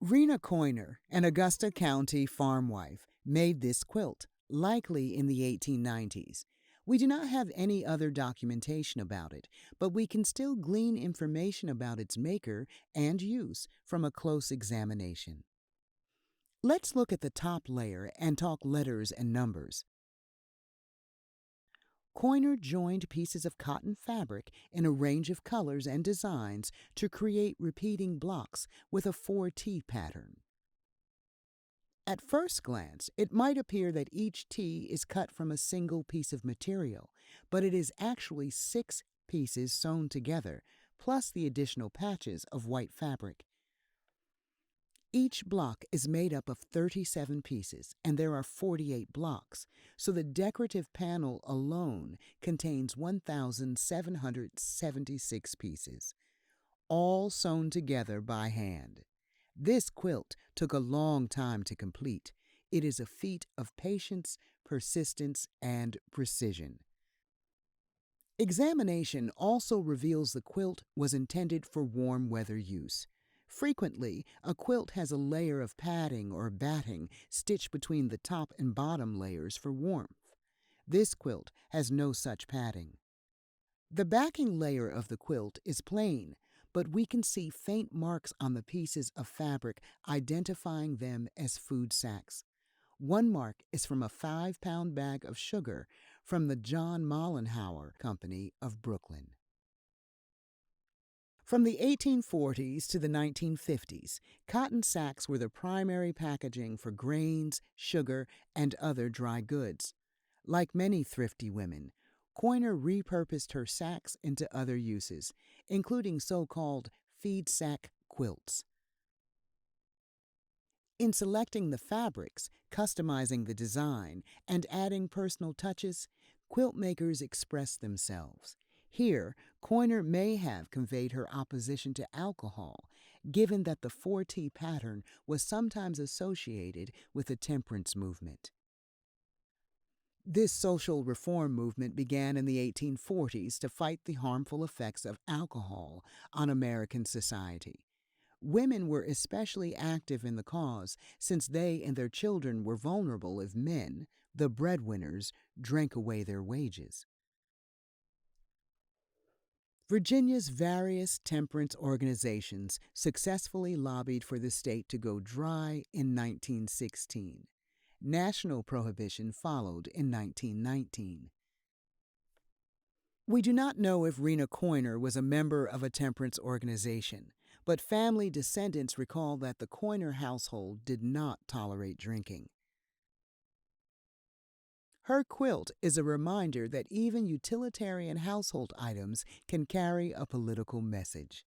Rena Coyner, an Augusta County farm wife, made this quilt, likely in the 1890s. We do not have any other documentation about it, but we can still glean information about its maker and use from a close examination. Let's look at the top layer and talk letters and numbers. Koiner joined pieces of cotton fabric in a range of colors and designs to create repeating blocks with a 4T pattern. At first glance, it might appear that each T is cut from a single piece of material, but it is actually 6 pieces sewn together, plus the additional patches of white fabric. Each block is made up of 37 pieces, and there are 48 blocks, so the decorative panel alone contains 1,776 pieces, all sewn together by hand. This quilt took a long time to complete. It is a feat of patience, persistence, and precision. Examination also reveals the quilt was intended for warm weather use. Frequently, a quilt has a layer of padding or batting stitched between the top and bottom layers for warmth. This quilt has no such padding. The backing layer of the quilt is plain, but we can see faint marks on the pieces of fabric identifying them as food sacks. One mark is from a 5-pound bag of sugar from the John Mollenhauer Company of Brooklyn. From the 1840s to the 1950s, cotton sacks were the primary packaging for grains, sugar, and other dry goods. Like many thrifty women, Koiner repurposed her sacks into other uses, including so-called feed sack quilts. In selecting the fabrics, customizing the design, and adding personal touches, quilt makers express themselves. Here, Koiner may have conveyed her opposition to alcohol, given that the 4T pattern was sometimes associated with the temperance movement. This social reform movement began in the 1840s to fight the harmful effects of alcohol on American society. Women were especially active in the cause since they and their children were vulnerable if men, the breadwinners, drank away their wages. Virginia's various temperance organizations successfully lobbied for the state to go dry in 1916. National prohibition followed in 1919. We do not know if Rena Koyner was a member of a temperance organization, but family descendants recall that the Koyner household did not tolerate drinking. Her quilt is a reminder that even utilitarian household items can carry a political message.